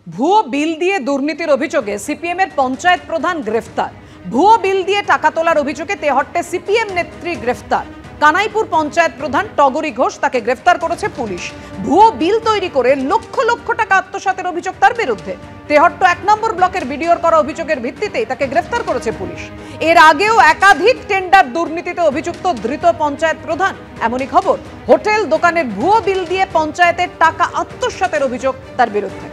ভুয়ো বিল দিয়ে দুর্নীতির অভিযোগে সিপিএম এর পঞ্চায়েত প্রধান গ্রেফতার। ভুয়ো বিল দিয়ে টাকা তোলার অভিযোগে তেহট্টে সিপিএম নেত্রী গ্রেফতার। কানাইপুর পঞ্চায়েত প্রধান টগরী ঘোষ তাকে গ্রেফতার করেছে পুলিশ। ভুয়ো বিল তৈরি করে লক্ষ লক্ষ টাকা আত্মসাতের অভিযোগ তার বিরুদ্ধে। তেহট্ট ১ নম্বর ব্লকের বিডিওর করা অভিযোগের ভিত্তিতেই তাকে গ্রেফতার করেছে পুলিশ। এর আগেও একাধিক টেন্ডার দুর্নীতিতে অভিযুক্ত ধৃত পঞ্চায়েত প্রধান। এমনই খবর, হোটেল দোকানের ভুয়ো বিল দিয়ে পঞ্চায়েতের টাকা আত্মসাতের অভিযোগ তার বিরুদ্ধে।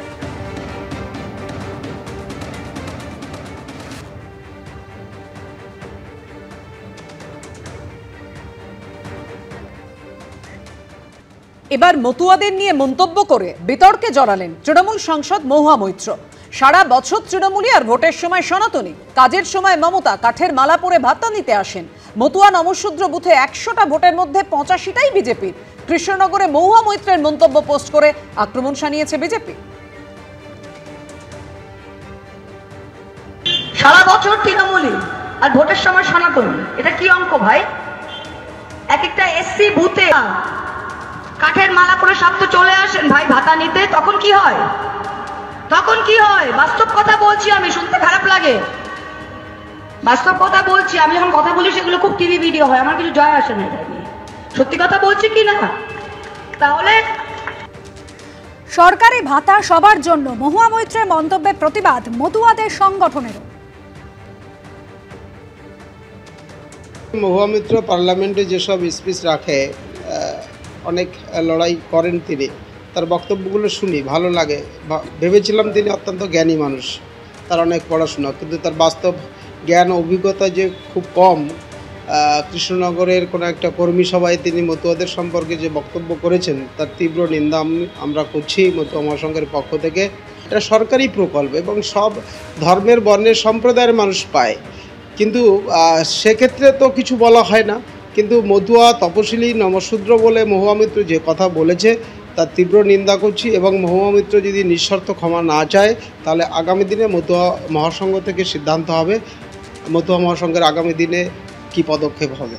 এবার মতুয়াদের নিয়ে মন্তব্য করে বিতর্কে জড়ালেন তৃণমূল সাংসদ মহুয়া মৈত্র। সারা বছর তৃণমূলী আর ভোটের সময় সনাতনী, কাজের সময় মমতা কাঠের মালা পরে ভাতা নিতে আসেন। মতুয়া নমশূদ্র বুথে ১০০টা ভোটের মধ্যে ৮৫টাই বিজেপির। কৃষ্ণনগরে মহুয়া মৈত্রের মন্তব্য পোস্ট করে আক্রমণ শানিয়েছে বিজেপি। সারা বছর তৃণমূলী আর ভোটের সময় সনাতনী, এটা কি অঙ্ক ভাই? এক একটা এসসি বুথে কাঠের মালা পরে সব তো চলে আসেন ভাই ভাতা নিতে, তখন কি হয়? তখন কি হয়? বাস্তব কথা বলছি, আমি শুনতে খারাপ লাগে, বাস্তব কথা বলছি। আমি যখন কথা বলি সেগুলো খুব টিভি ভিডিও হয়, আমার কিছু জয় আসে না এটা নিয়ে। সত্যি কথা বলছি কি না? তাহলে সরকারি ভাতা সবার জন্য, মহুয়া মৈত্রের মন্তব্যের প্রতিবাদ মতুয়াদের সংগঠনেরও। মহুয়া মৈত্র পার্লামেন্টে যেসব স্পিচ রাখে, অনেক লড়াই করেন তিনি, তার বক্তব্যগুলো শুনি, ভালো লাগে। ভেবেছিলাম তিনি অত্যন্ত জ্ঞানী মানুষ, তার অনেক পড়াশোনা, কিন্তু তার বাস্তব জ্ঞান অভিজ্ঞতা যে খুব কম। কৃষ্ণনগরের কোনো একটা কর্মী সভায় তিনি মতুয়াদের সম্পর্কে যে বক্তব্য করেছেন তার তীব্র নিন্দা আমরা করছি মতুয়া মহাসংঘের পক্ষ থেকে। এটা সরকারি প্রকল্প এবং সব ধর্মের বর্ণের সম্প্রদায়ের মানুষ পায়, কিন্তু সেক্ষেত্রে তো কিছু বলা হয় না। কিন্তু মতুয়া তপশিলি নমশূদ্র বলে মহুয়া মৈত্র যে কথা বলেছে তার তীব্র নিন্দা করছি, এবং মহুয়া মৈত্র যদি নিঃশর্ত ক্ষমা না চায় তাহলে আগামী দিনে মতুয়া মহাসংঘ থেকে সিদ্ধান্ত হবে মতুয়া মহাসংঘের আগামী দিনে কি পদক্ষেপ হবে।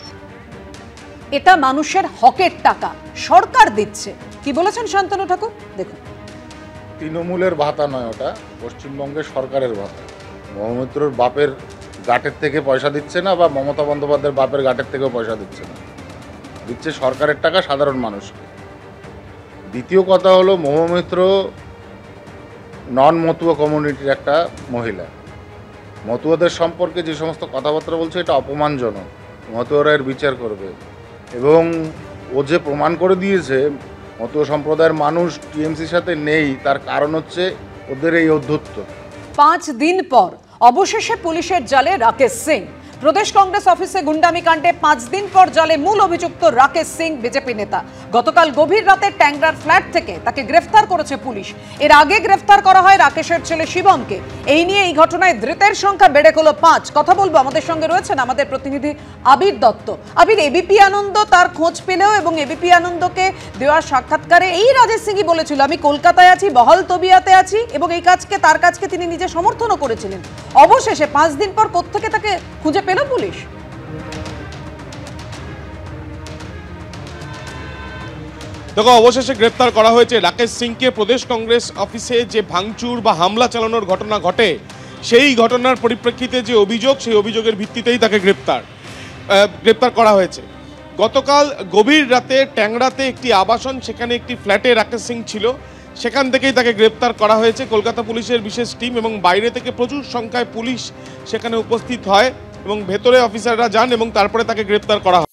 এটা মানুষের হকের টাকা, সরকার দিচ্ছে। কি বলেছেন শান্তনু ঠাকুর, দেখুন। তৃণমূলের ভাতা নয়, ওটা পশ্চিমবঙ্গের সরকারের ভাতা। মহুয়া মৈত্রর বাপের গাটের থেকে পয়সা দিচ্ছে না, বা মমতা বন্দ্যোপাধ্যায়ের বাপের গাটের থেকেও পয়সা দিচ্ছে না, দিচ্ছে সরকারের টাকা সাধারণ মানুষকে। দ্বিতীয় কথা হলো, মহুয়া মৈত্র নন মতুয়া কমিউনিটির একটা মহিলা। মতুয়াদের সম্পর্কে যে সমস্ত কথাবার্তা বলছে এটা অপমানজনক। মতুয়ারা এর বিচার করবে, এবং ও যে প্রমাণ করে দিয়েছে মতুয়া সম্প্রদায়ের মানুষ টিএমসির সাথে নেই, তার কারণ হচ্ছে ওদের এই অধ্যত্ব। 5 দিন পর অবশেষে পুলিশের জালে রাকেশ সিং। প্রদেশ কংগ্রেস অফিসে গুন্ডামি কাণ্ডে 5 দিন পর জালে মূল অভিযুক্ত রাকেশ সিং বিজেপি নেতা। গতকাল গভীর রাতে ট্যাংরার ফ্ল্যাট থেকে তাকে গ্রেফতার করেছে পুলিশ। এর আগে গ্রেফতার করা হয় রাকেশের ছেলে শিবমকে। এই নিয়ে এই ঘটনায় ধৃতের সংখ্যা বেড়ে হলো 5। কথা বলবো, আমাদের সঙ্গে রয়েছেন আমাদের প্রতিনিধি আবির দত্ত। আবির, এবিপি আনন্দ তার খোঁজ পেলেও এবং এবিপি আনন্দকে দেওয়া সাক্ষাৎকারে এই রাকেশ সিংই বলেছিল, আমি কলকাতায় আছি, বহাল তবিয়াতে আছি, এবং এই কাজকে তার কাজকে তিনি নিজে সমর্থনও করেছিলেন। অবশেষে 5 দিন পর কোত্থেকে তাকে খুঁজে পেল পুলিশ? দেখো, অবশেষে গ্রেপ্তার করা হয়েছে রাকেশ সিংকে। প্রদেশ কংগ্রেস অফিসে যে ভাঙচুর বা হামলা চালানোর ঘটনা ঘটে, সেই ঘটনার পরিপ্রেক্ষিতে যে অভিযোগ, সেই অভিযোগের ভিত্তিতেই তাকে গ্রেপ্তার করা হয়েছে। গতকাল গভীর রাতে ট্যাংরাতে একটি আবাসন, সেখানে একটি ফ্ল্যাটে রাকেশ সিং ছিল, সেখান থেকেই তাকে গ্রেপ্তার করা হয়েছে। কলকাতা পুলিশের বিশেষ টিম এবং বাইরে থেকে প্রচুর সংখ্যায় পুলিশ সেখানে উপস্থিত হয়, এবং ভেতরে অফিসাররা যান এবং তারপরে তাকে গ্রেপ্তার করা হয়।